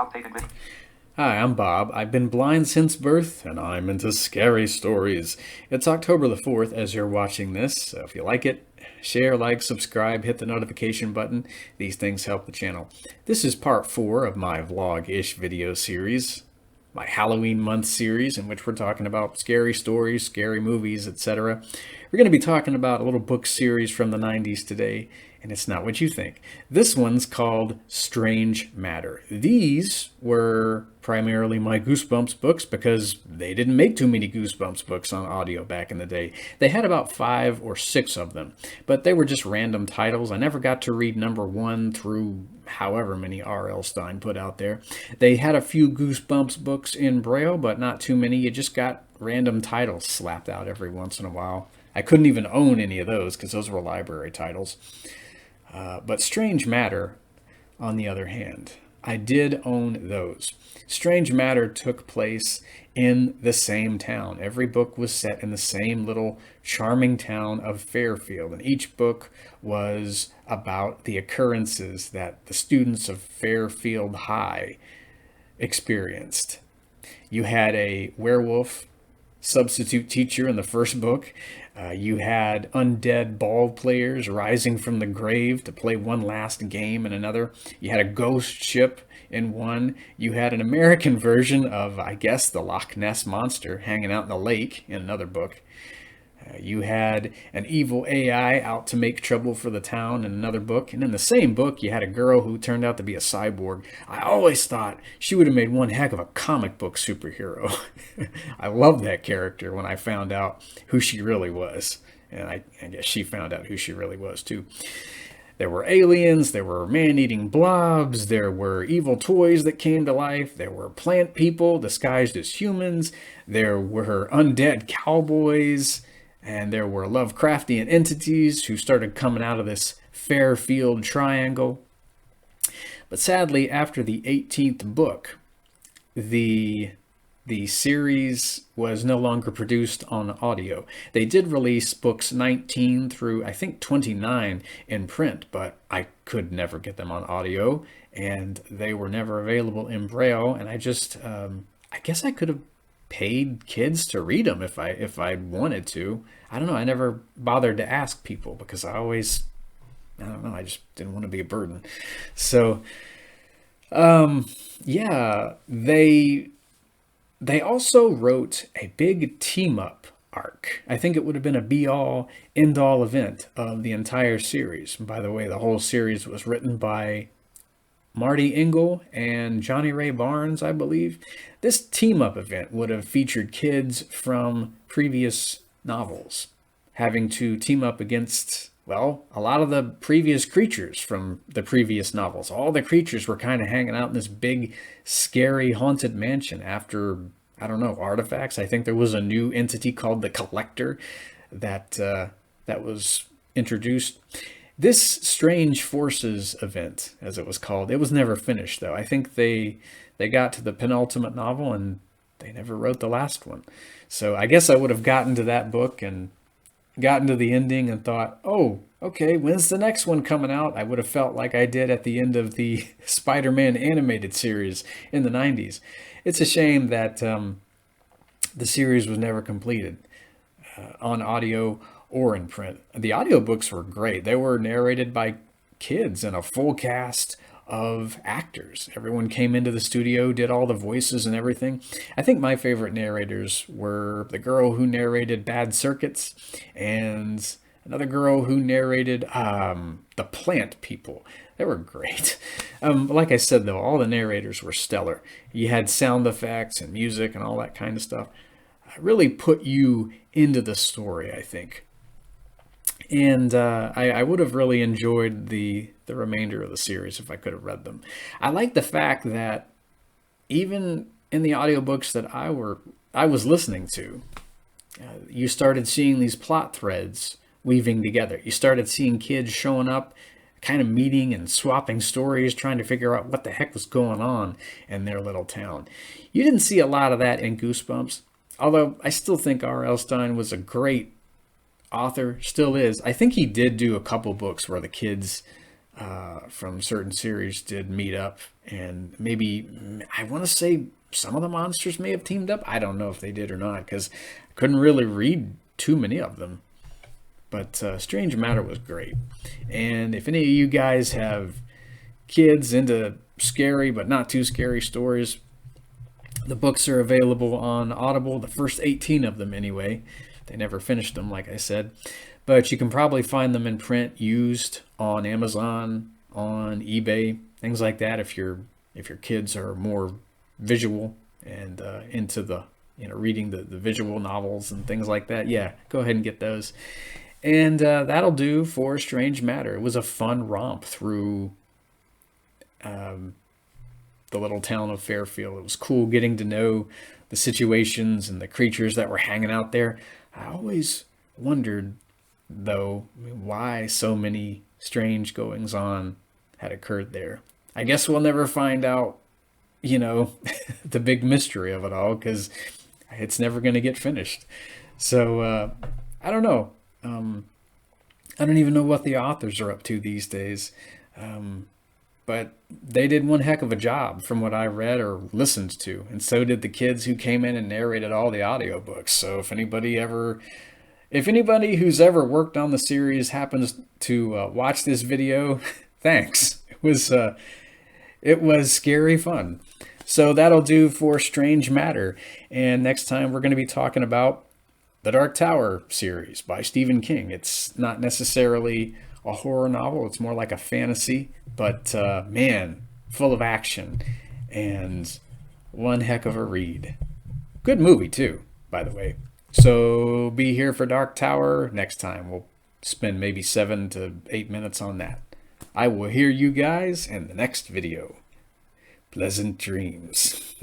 Updated with. Hi, I'm Bob. I've been blind since birth, and I'm into scary stories. It's October the 4th as you're watching this, so if you like it, share, like, subscribe, hit the notification button. These things help the channel. This is part 4 of my vlog-ish video series, my Halloween month series, in which we're talking about scary stories, scary movies, etc. We're going to be talking about a little book series from the 90s today, and it's not what you think. This one's called Strange Matter. These were primarily my Goosebumps books because they didn't make too many Goosebumps books on audio back in the day. They had about 5 or 6 of them, but they were just random titles. I never got to read number 1 through however many R.L. Stine put out there. They had a few Goosebumps books in Braille, but not too many. You just got random titles slapped out every once in a while. I couldn't even own any of those because those were library titles. But Strange Matter, on the other hand, I did own those. Strange Matter took place in the same town. Every book was set in the same little charming town of Fairfield, and each book was about the occurrences that the students of Fairfield High experienced. You had a werewolf substitute teacher in the first book. You had undead ball players rising from the grave to play one last game in another. You had a ghost ship in one. You had an American version of, I guess, the Loch Ness Monster hanging out in the lake in another book. You had an evil AI out to make trouble for the town in another book. And in the same book, you had a girl who turned out to be a cyborg. I always thought she would have made one heck of a comic book superhero. I loved that character when I found out who she really was. And I guess she found out who she really was, too. There were aliens, there were man-eating blobs, there were evil toys that came to life, there were plant people disguised as humans, there were undead cowboys, and there were Lovecraftian entities who started coming out of this Fairfield Triangle. But sadly, after the 18th book, the series was no longer produced on audio. They did release books 19 through, I think, 29 in print, but I could never get them on audio, and they were never available in Braille, and I guess I could have paid kids to read them if I wanted to. I don't know. I never bothered to ask people because I don't know. I just didn't want to be a burden. So, yeah, they also wrote a big team up arc. I think it would have been a be-all, end-all event of the entire series. And by the way, the whole series was written by Marty Engel and Johnny Ray Barnes, I believe. This team-up event would have featured kids from previous novels having to team up against, well, a lot of the previous creatures from the previous novels. All the creatures were kind of hanging out in this big, scary, haunted mansion after, I don't know, artifacts. I think there was a new entity called the Collector that was introduced. This Strange Forces event, as it was called, it was never finished, though. I think they got to the penultimate novel, and they never wrote the last one. So I guess I would have gotten to that book and gotten to the ending and thought, oh, okay, when's the next one coming out? I would have felt like I did at the end of the Spider-Man animated series in the 90s. It's a shame that the series was never completed on audio or in print. The audiobooks were great. They were narrated by kids and a full cast of actors. Everyone came into the studio, did all the voices and everything. I think my favorite narrators were the girl who narrated Bad Circuits and another girl who narrated the Plant People. They were great. Like I said, though, all the narrators were stellar. You had sound effects and music and all that kind of stuff. It really put you into the story, I think. And I would have really enjoyed the remainder of the series if I could have read them. I like the fact that even in the audiobooks that I was listening to, you started seeing these plot threads weaving together. You started seeing kids showing up, kind of meeting and swapping stories, trying to figure out what the heck was going on in their little town. You didn't see a lot of that in Goosebumps, although I still think R.L. Stine was a great author, still is. I think he did do a couple books where the kids from certain series did meet up and maybe I want to say some of the monsters may have teamed up. I don't know if they did or not because I couldn't really read too many of them. But Strange Matter was great. And if any of you guys have kids into scary but not too scary stories, the books are available on Audible, the first 18 of them anyway. They never finished them, like I said. But you can probably find them in print, used on Amazon, on eBay, things like that. If your kids are more visual and into the reading the visual novels and things like that, yeah, go ahead and get those. And that'll do for Strange Matter. It was a fun romp through the little town of Fairfield. It was cool getting to know the situations and the creatures that were hanging out there. I always wondered, though, why so many strange goings on had occurred there. I guess we'll never find out, the big mystery of it all, because it's never going to get finished. So, I don't know. I don't even know what the authors are up to these days. But they did one heck of a job from what I read or listened to. And so did the kids who came in and narrated all the audiobooks. So if anybody who's ever worked on the series happens to watch this video, thanks. It was scary fun. So that'll do for Strange Matter. And next time we're going to be talking about the Dark Tower series by Stephen King. It's not necessarily a horror novel. It's more like a fantasy, but man, full of action and one heck of a read. Good movie too, by the way. So be here for Dark Tower next time. We'll spend maybe 7 to 8 minutes on that. I will hear you guys in the next video. Pleasant dreams.